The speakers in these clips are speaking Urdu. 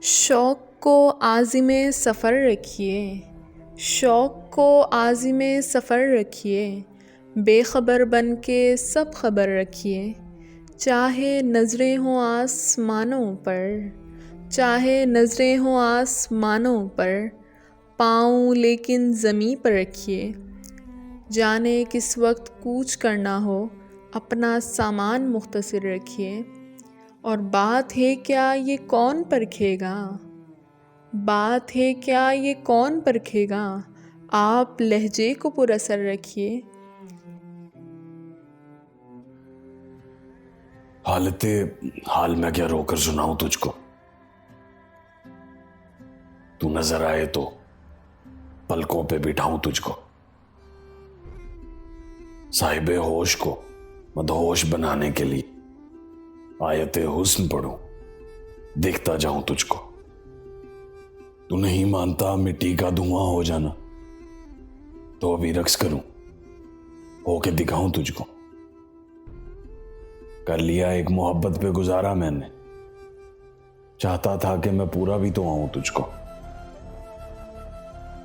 شوق کو عازم سفر رکھیے، شوق کو عازم سفر رکھیے، بے خبر بن کے سب خبر رکھیے، چاہے نظریں ہوں آسمانوں پر، چاہے نظریں ہوں آسمانوں پر، پاؤں لیکن زمیں پر رکھیے، جانے کس وقت کوچ کرنا ہو اپنا سامان مختصر رکھیے، اور بات ہے کیا یہ کون پرکھے گا، بات ہے کیا یہ کون پرکھے گا، آپ لہجے کو پر اثر رکھیے۔ حالت حال میں کیا رو کر سناؤں تجھ کو، تو نظر آئے تو پلکوں پہ بٹھاؤں تجھ کو، صاحب ہوش کو مدہوش بنانے کے لیے آیت حسن پڑھوں، دیکھتا جاؤں تجھ کو۔ تو نہیں مانتا مٹی کا دھواں ہو جانا، تو ابھی رقص کروں، ہو کے دکھاؤں تجھ کو۔ کر لیا ایک محبت پہ گزارا میں نے، چاہتا تھا کہ میں پورا بھی تو آؤں تجھ کو۔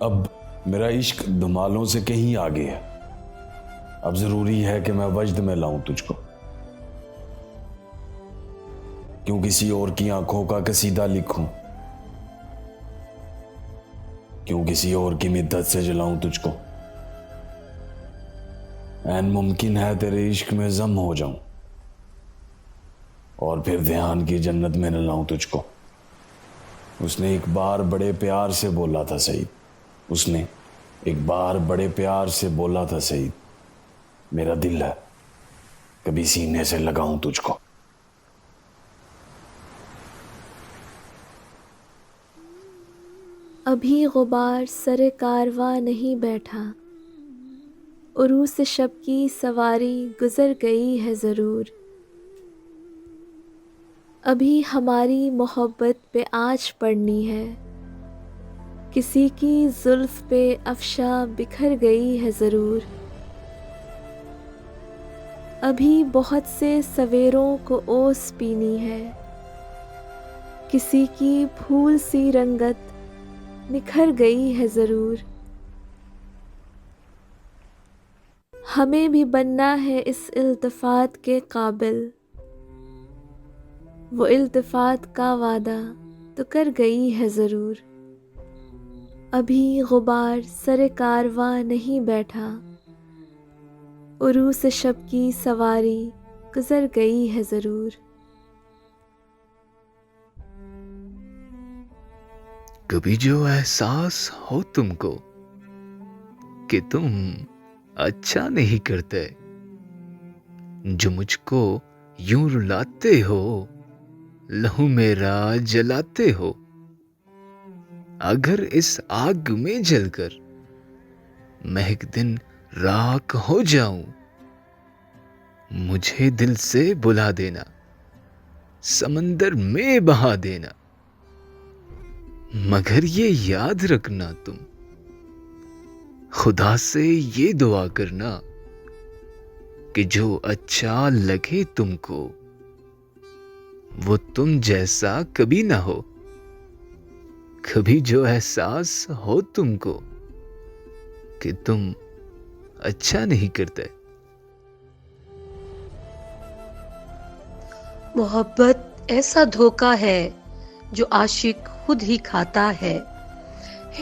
اب میرا عشق دھمالوں سے کہیں آگے ہے، اب ضروری ہے کہ میں وجد میں لاؤں تجھ کو۔ کیوں کسی اور کی آنکھوں کا قصیدہ لکھوں، کیوں کسی اور کی مدت سے جلاؤں تجھ کو۔ عین ممکن ہے تیرے عشق میں ضم ہو جاؤں، اور پھر دھیان کی جنت میں نہ لاؤں تجھ کو۔ اس نے ایک بار بڑے پیار سے بولا تھا سعید، اس نے ایک بار بڑے پیار سے بولا تھا سعید، میرا دل ہے کبھی سینے سے لگاؤں تجھ کو۔ ابھی غبار سر کارواں نہیں بیٹھا، عروس شب کی سواری گزر گئی ہے ضرور، ابھی ہماری محبت پہ آنچ پڑنی ہے، کسی کی زلف پہ افشاں بکھر گئی ہے ضرور، ابھی بہت سے سویروں کو اوس پینی ہے، کسی کی پھول سی رنگت نکھر گئی ہے ضرور، ہمیں بھی بننا ہے اس التفات کے قابل، وہ التفات کا وعدہ تو کر گئی ہے ضرور، ابھی غبار سر کارواں نہیں بیٹھا، عروس شب کی سواری گزر گئی ہے ضرور۔ کبھی جو احساس ہو تم کو کہ تم اچھا نہیں کرتے، جو مجھ کو یوں رلاتے ہو، لہو میرا جلاتے ہو، اگر اس آگ میں جل کر میں ایک دن راکھ ہو جاؤں، مجھے دل سے بلا دینا، سمندر میں بہا دینا، مگر یہ یاد رکھنا تم، خدا سے یہ دعا کرنا کہ جو اچھا لگے تم کو وہ تم جیسا کبھی نہ ہو، کبھی جو احساس ہو تم کو کہ تم اچھا نہیں کرتے۔ محبت ایسا دھوکا ہے جو عاشق خود ہی کھاتا ہے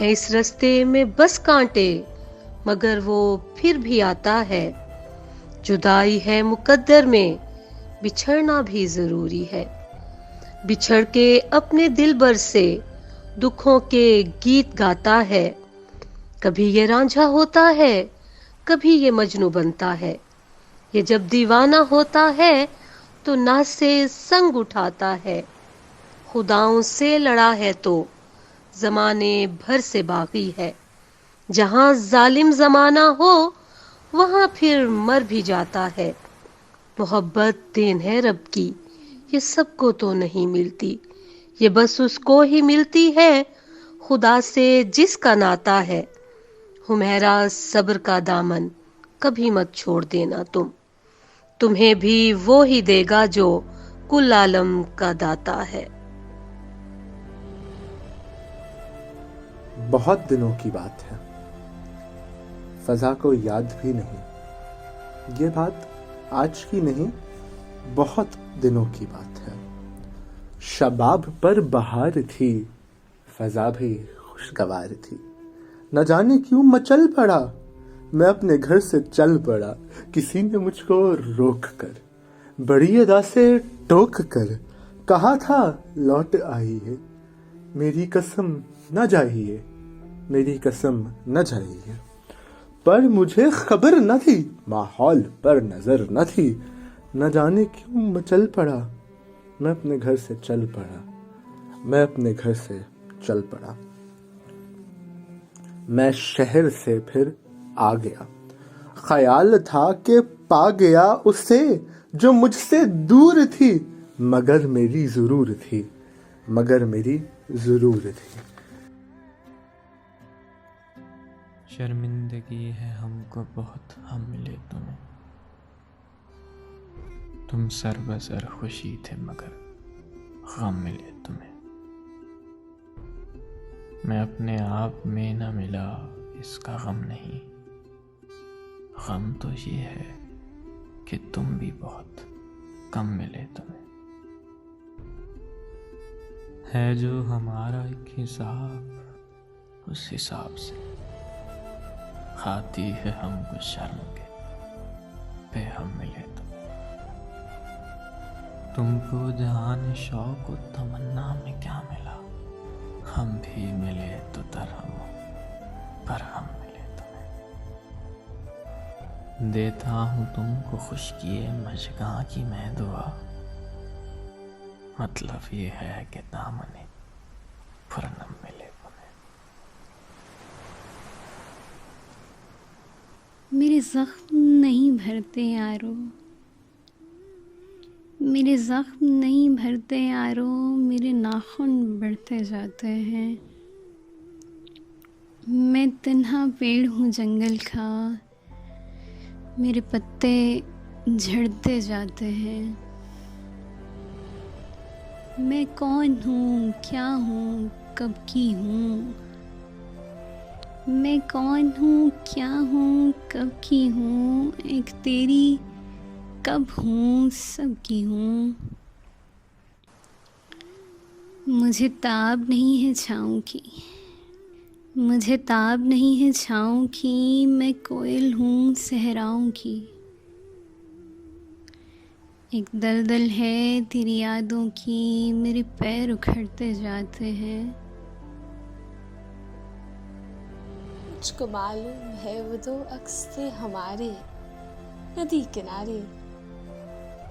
اس رستے میں بس کانٹے مگر وہ پھر بھی آتا ہے، جدائی ہے مقدر میں بچھڑنا بھی ضروری ہے، بچھڑ کے اپنے دلبر سے دکھوں کے گیت گاتا ہے، کبھی یہ رانجھا ہوتا ہے کبھی یہ مجنوں بنتا ہے، یہ جب دیوانہ ہوتا ہے تو ناز سے سنگ اٹھاتا ہے، خداؤں سے لڑا ہے تو زمانے بھر سے باغی ہے، جہاں ظالم زمانہ ہو وہاں پھر مر بھی جاتا ہے، محبت دین ہے رب کی یہ سب کو تو نہیں ملتی، یہ بس اس کو ہی ملتی ہے خدا سے جس کا ناتا ہے، ہمیرا صبر کا دامن کبھی مت چھوڑ دینا تمہیں بھی وہ ہی دے گا جو کل عالم کا داتا ہے۔ بہت دنوں کی بات ہے، فضا کو یاد بھی نہیں، یہ بات آج کی نہیں، بہت دنوں کی بات ہے۔ شباب پر بہار تھی، فضا بھی خوشگوار تھی، نہ جانے کیوں مچل پڑا، میں اپنے گھر سے چل پڑا، کسی نے مجھ کو روک کر، بڑی ادا سے ٹوک کر، کہا تھا لوٹ آئیے، میری قسم نہ جائیے، میری قسم نہ جائیے، پر مجھے خبر نہ تھی، ماحول پر نظر نہ تھی، نہ جانے کیوں مچل پڑا، میں اپنے گھر سے چل پڑا، میں اپنے گھر سے چل پڑا۔ میں شہر سے پھر آ گیا، خیال تھا کہ پا گیا اسے جو مجھ سے دور تھی، مگر میری ضرور تھی، مگر میری ضرور تھی۔ شرمندگی ہے ہم کو بہت، ہم ملے تمہیں، تم سر بسر خوشی تھے مگر غم ملے تمہیں، میں اپنے آپ میں نہ ملا، اس کا غم نہیں، غم تو یہ ہے کہ تم بھی بہت کم ملے تمہیں، ہے جو ہمارا ایک حساب، اس حساب سے کھاتی ہے ہم کو شرم کے پہ ہم ملے تم کو جہان شوق و تمنا میں کیا ملا، ہم بھی ملے تو درہم پر ہم ملے تمہیں، دیتا ہوں تم کو خشکی مژگاں کی میں دعا، مطلب یہ ہے کہ دامن پرنم ملے تمہیں۔ میرے زخم نہیں بھرتے یارو، میرے زخم نہیں بھرتے یارو، میرے ناخن بڑھتے جاتے ہیں، میں تنہا پیڑ ہوں جنگل کا، میرے پتے جھڑتے جاتے ہیں، میں کون ہوں، کیا ہوں، کب کی ہوں، میں کون ہوں، کیا ہوں، کب کی ہوں، ایک تیری کب ہوں، سب کی ہوں، مجھے تاب نہیں ہے چھاؤں کی، مجھے تاب نہیں ہے چھاؤں کی، میں کوئل ہوں صحراؤں کی، ایک دلدل ہے تیری یادوں کی، میرے پیر اکھڑتے جاتے ہیں، مجھ کو معلوم ہے وہ دو عکس تھے ہمارے ندی کنارے،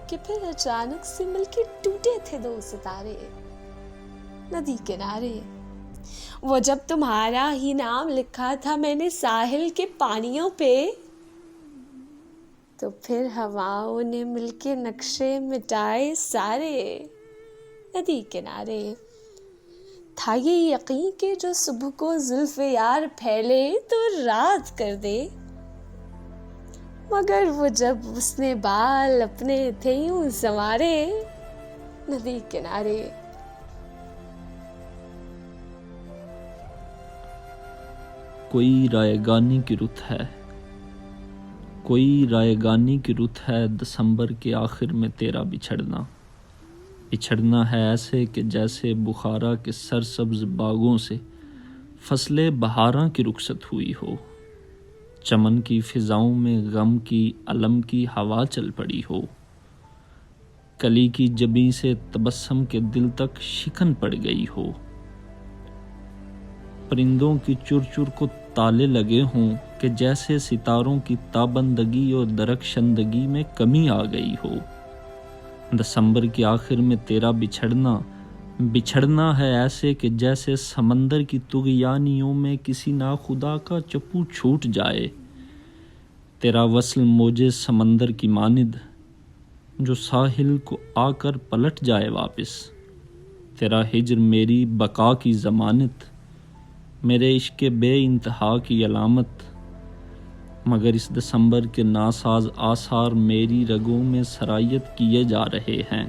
کہ پھر اچانک سے مل کے ٹوٹے تھے دو ستارے ندی کنارے، وہ جب تمہارا ہی نام لکھا تھا میں نے ساحل کے پانیوں پہ، تو پھر ہواؤں نے مل کے نقشے مٹائے سارے ندی کنارے، تھا یہ یقین کہ جو صبح کو زلف یار پھیلے تو رات کر دے، مگر وہ جب اس نے بال اپنے تھے یوں سنوارے ندی کنارے۔ کوئی رائے گانی کی رت ہے، کوئی رائے گانی کی رت ہے، دسمبر کے آخر میں تیرا بچھڑنا، بچھڑنا ہے ایسے کہ جیسے بخارا کے سرسبز باغوں سے فصلیں بہاراں کی رخصت ہوئی ہو، چمن کی فضاؤں میں غم کی علم کی ہوا چل پڑی ہو، کلی کی جبیں سے تبسم کے دل تک شکن پڑ گئی ہو، پرندوں کی چر چر کو تالے لگے ہوں کہ جیسے ستاروں کی تابندگی اور درخشندگی میں کمی آ گئی ہو، دسمبر کے آخر میں تیرا بچھڑنا، بچھڑنا ہے ایسے کہ جیسے سمندر کی طغیانیوں میں کسی ناخدا کا چپو چھوٹ جائے، تیرا وصل موجے سمندر کی مانند جو ساحل کو آ کر پلٹ جائے واپس، تیرا ہجر میری بقا کی ضمانت، میرے عشق بے انتہا کی علامت، مگر اس دسمبر کے ناساز آثار میری رگوں میں سرایت کیے جا رہے ہیں۔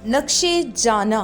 نقشے جانا،